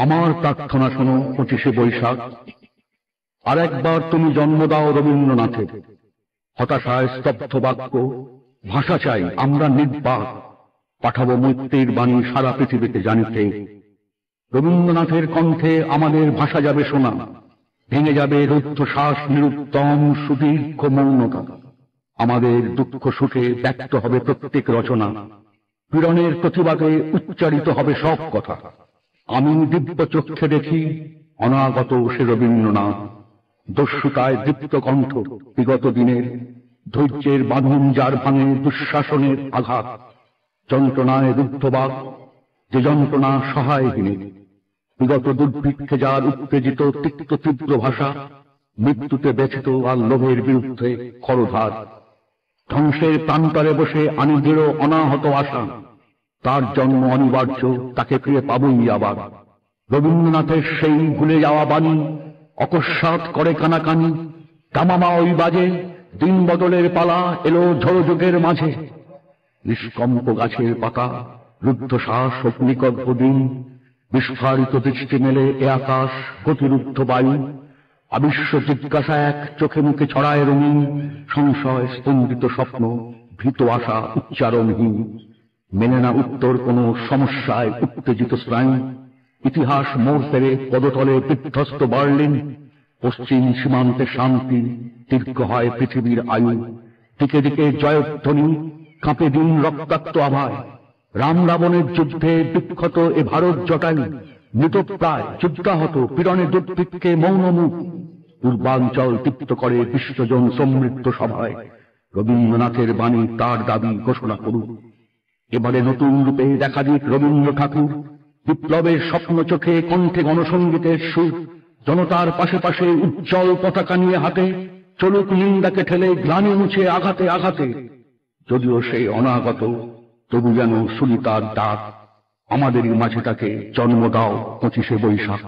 আমার প্রার্থনা শোনো 25শে বৈশাখ। আর একবার তুমি জন্ম দাও রবীন্দ্রনাথের। হতাশায় স্তব্ধ বাক্য, ভাষা চাই আমরা নির্বাক। পাঠাবো মৈত্রীর বাণী সারা পৃথিবীতে জানিতে। রবীন্দ্রনাথের কণ্ঠে আমাদের ভাষা যাবে শোনা, ভেঙে যাবে রুদ্ধশ্বাস নিরুত্তম সুদীর্ঘ মৌনতা। আমাদের দুঃখ সুখে ব্যক্ত হবে প্রত্যেক রচনা, পীড়নের প্রতিবাদে উচ্চারিত হবে সব কথা। আমি দিব্য চক্ষে দেখি অনাগত সে রবীন্দ্রনাথ, দস্যুতায় দীপ্ত কণ্ঠ বিগত দিনের, ধৈর্যের বাঁধন যার ভাঙে দুঃশাসনের আঘাত, যন্ত্রণায় রুদ্ধবাক যে যন্ত্রণা সহায়হীনের, বিগত দুর্ভিক্ষে যার উত্তেজিত তিক্ত তীব্র ভাষা, মৃত্যুতে ব্যথিত আর লোভের বিরুদ্ধে খরধার, ধ্বংসের প্রান্তরে বসে আনি দৃঢ় অনাহত আশা। তার জন্ম অনিবার্য, তাকে ফিরে পাবই আবার। রবীন্দ্রনাথের সেই ভুলে যাওয়া বাণী অকস্মাৎ করে কানাকানি। দামামা ওই বাজে, দিন বদলের পালা এলো ঝড় যুগের মাঝে। নিষ্কম্প গাছের পাতা, রুদ্ধশ্বাস অগ্নিকর্ভ দিন, বিস্ফারিত দৃষ্টি মেলে এ আকাশ গতিরুদ্ধ বায়ু। অবিশ্ব জিজ্ঞাসা এক চোখে মুখে ছড়ায় রঙিন, সংশয় স্পন্দিত স্বপ্ন, ভীত আশা উচ্চারণহীন। মেনে না উত্তর কোন সমস্যায় উত্তেজিত স্নায়ু। ইতিহাস মোড় ফেরে পদতলে বিধ্বস্ত বার্লিন। পশ্চিম সীমান্তে শান্তি, দীর্ঘ হয় পৃথিবীর আয়ু। দিকে দিকে জয়ধ্বনি, কাঁপে দিন রক্তাক্ত আভায়। রাম রাবণের যুদ্ধে বিক্ষত এ ভারত জটায়ু, মৃতপ্রায় যুদ্ধাহত পীড়নে দুর্ভিক্ষে মৌন মুখ। পূর্বাঞ্চল তৃপ্ত করে বিশ্বজন সমৃদ্ধ সভায়। রবীন্দ্রনাথের বাণী তার দাবি ঘোষণা করুক। এবারে নতুন রূপে দেখা দিক রবীন্দ্র ঠাকুর, বিপ্লবের স্বপ্ন চোখে, কণ্ঠে গণসঙ্গীতের সুর। জনতার পাশে পাশে উজ্জ্বল পতাকা নিয়ে হাতে, চলুক নিন্দাকে ঠেলে গ্লানি মুছে আঘাতে আঘাতে। যদিও সেই অনাগত, তবু যেন শুনি তার ডাক, আমাদেরই মাঝে তাকে জন্ম দাও 25শে বৈশাখ।